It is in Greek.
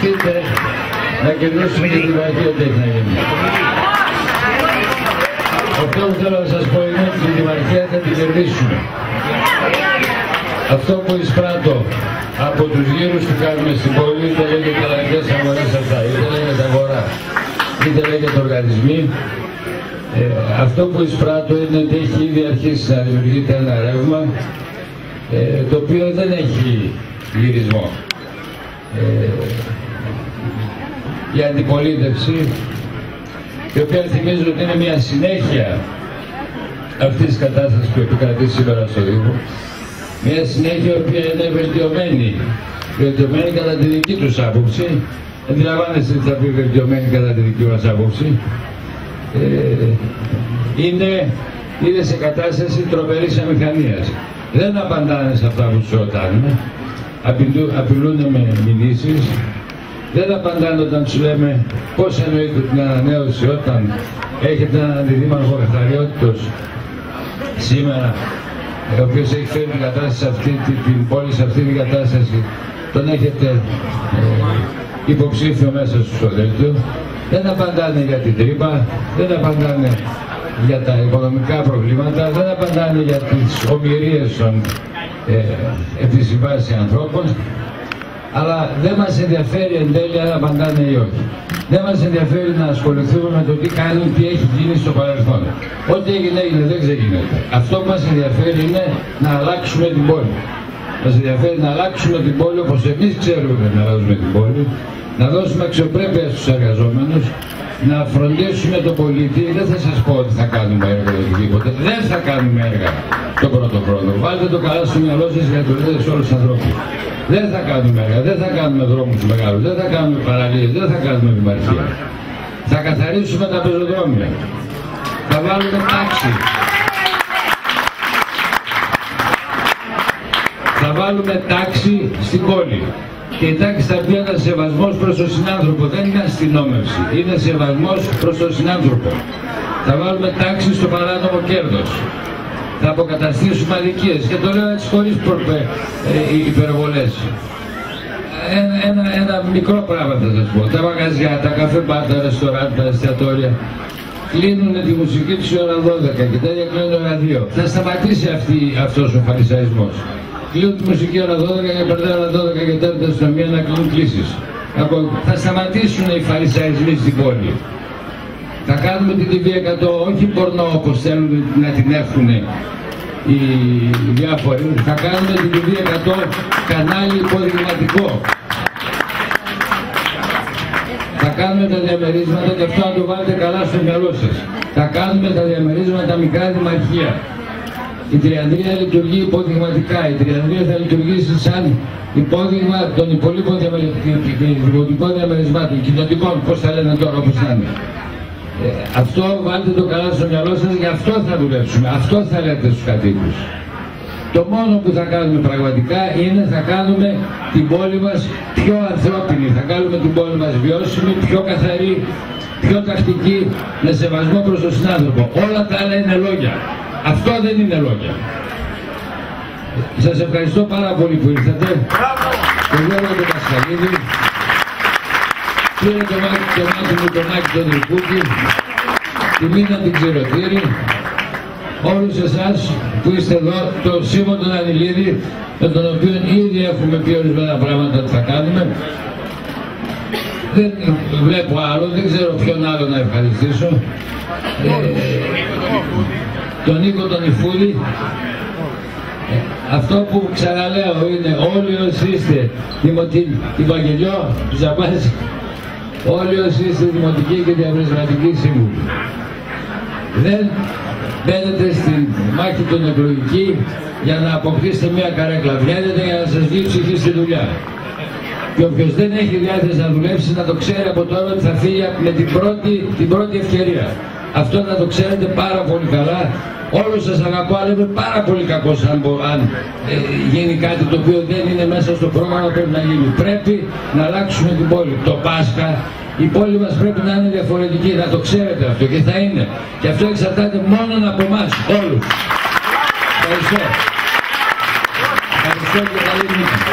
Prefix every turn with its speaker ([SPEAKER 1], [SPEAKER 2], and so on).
[SPEAKER 1] σκεφτείτε να κερδίσουμε τη δημαρχία τι έχει να γίνει. Αυτό που θέλω να σας πω είναι ότι τη δημαρχία θα την κερδίσουμε. Αυτό που εισπράττω από τους γύρους που κάνουμε στην πόλη, είτε λέγεται αλλαγές αγορές αυτά, είτε λέγεται αγορά, είτε λέγεται οργανισμοί, αυτό που εισπράττω είναι ότι έχει ήδη αρχίσει να δημιουργείται ένα ρεύμα το οποίο δεν έχει γυρισμό. Η αντιπολίτευση, η οποία θυμίζω ότι είναι μια συνέχεια αυτής της κατάστασης που επικρατεί σήμερα στο Δήμο, μια συνέχεια η οποία είναι βελτιωμένη κατά τη δική τους άποψη. Αντιλαμβάνεστε τι θα πει βελτιωμένη κατά τη δική μας άποψη. Είναι σε κατάσταση τρομερής αμηχανίας. Δεν απαντάνε σε αυτά που τους ρωτάνε, απειλούν με μηνύσεις, δεν απαντάνε όταν τους λέμε πώς εννοείται την ανανέωση όταν έχετε έναν αντιδήμαρχο καθαριότητος σήμερα, ο οποίος έχει φέρει την κατάσταση αυτή, την πόλη σε αυτή την κατάσταση, τον έχετε υποψήφιο μέσα στο σωδέλτιο. Δεν απαντάνε για την τρύπα, δεν απαντάνε για τα οικονομικά προβλήματα, δεν απαντάνε για τις ομηρίες των επισυμβάσεων ανθρώπων, αλλά δεν μας ενδιαφέρει εν τέλει αν απαντάνε ή όχι. Δεν μας ενδιαφέρει να ασχοληθούμε με το τι κάνουν, τι έχει γίνει στο παρελθόν. Ό,τι έγινε, δεν ξεγίνεται. Αυτό που μας ενδιαφέρει είναι να αλλάξουμε την πόλη. Μας ενδιαφέρει να αλλάξουμε την πόλη όπως εμείς ξέρουμε να αλλάξουμε την πόλη, να δώσουμε αξιοπρέπεια στους εργαζόμενους, να φροντίσουμε τον πολίτη. Δεν θα σας πω ότι θα κάνουμε έργα ή οτιδήποτε. Δεν θα κάνουμε έργα τον πρώτο χρόνο. Βάλτε το καλά στο μυαλό σας για να το λέτε σε όλους τους ανθρώπους. Δεν θα κάνουμε έργα, δεν θα κάνουμε δρόμους μεγάλους, δεν θα κάνουμε παραλίες, δεν θα κάνουμε δημαρχία. Θα καθαρίσουμε τα πεζοδρόμια. Θα βάλουμε τάξη. Θα βάλουμε τάξη στην πόλη. Και η τάξη θα πει ένας σεβασμός προς τον συνάνθρωπο, δεν είναι αστυνόμευση, είναι σεβασμός προς τον συνάνθρωπο. Θα βάλουμε τάξη στο παράνομο κέρδος. Θα αποκαταστήσουμε αδικίες και το λέω έτσι χωρίς υπερβολές. Ένα μικρό πράγμα θα σας πω. Τα μαγαζιά, τα καφέ μπαρ, τα ρεστοράν, τα εστιατόρια κλείνουν τη μουσική τους ώρα 12 και τα κλείνουν ώρα 2. Θα σταματήσει αυτός ο φαρισαϊσμός. Κλείνουν τη μουσική ώρα 12 και περνάει ώρα 12 και 4 αστυνομία να κλείνουν κλήσεις. Θα σταματήσουν οι φαρισαϊσμοί στην πόλη. Θα κάνουμε την TV 100 όχι πορνό όπως θέλουν να την έχουν οι διάφοροι. Θα κάνουμε την TV 100 κανάλι υποδειγματικό. Θα κάνουμε τα διαμερίσματα και αυτό να το βάλετε καλά στο μυαλό σας. Θα κάνουμε τα διαμερίσματα μικρά δημαρχία. Η Τριανδρία λειτουργεί υποδειγματικά. Η Τριανδρία θα λειτουργήσει σαν υπόδειγμα των υπολείπων διαμερισμάτων, κοινοτικών, πώς θα λένε τώρα, όπως θα είναι. Αυτό βάλτε το καλά στο μυαλό σας, γι' αυτό θα δουλέψουμε. Αυτό θα λέτε στους κατοίκους. Το μόνο που θα κάνουμε πραγματικά είναι θα κάνουμε την πόλη μας πιο ανθρώπινη, θα κάνουμε την πόλη μας βιώσιμη, πιο καθαρή, πιο τακτική, με σεβασμό προς τον συνάνθρωπο. Όλα τα άλλα είναι λόγια. Αυτό δεν είναι λόγια. Σας ευχαριστώ πάρα πολύ που ήρθατε. Τον Γιώργο τον Πασχαλίδη, πήρε το μάτι μου τον Άκη τον Ρικούκη, τη Μίνα την Ξηροτήρη, όλους εσάς που είστε εδώ, τον Σίμω τον Ανηλίδη, με τον οποίο ήδη έχουμε πει ορισμένα πράγματα ότι θα κάνουμε. Δεν βλέπω άλλο, δεν ξέρω ποιον άλλο να ευχαριστήσω. Τον Νίκο τον Ιφούλη. Αυτό που ξαναλέω είναι όλοι όσοι είστε την Βαγγελιό, του Ζαμπάς, όλοι όσοι είστε δημοτικοί και διαπραγματικοί σύμβουλοι. Δεν μπαίνετε στη μάχη των εκλογική για να αποκτήσετε μια καρέκλα. Βγαίνετε για να σας βγει η ψυχή στη δουλειά. Και όποιος δεν έχει διάθεση να δουλέψει να το ξέρει από τώρα ότι θα φύγει με την πρώτη ευκαιρία. Αυτό να το ξέρετε πάρα πολύ καλά. Όλους σας αγαπώ, αλλά είμαι πάρα πολύ κακός αν γίνει κάτι το οποίο δεν είναι μέσα στο πρόγραμμα που πρέπει να γίνει. Πρέπει να αλλάξουμε την πόλη. Το Πάσχα η πόλη μας πρέπει να είναι διαφορετική, να το ξέρετε αυτό, και θα είναι. Και αυτό εξαρτάται μόνο από εμάς, όλους. Ευχαριστώ. Ευχαριστώ και καλή νύχτα.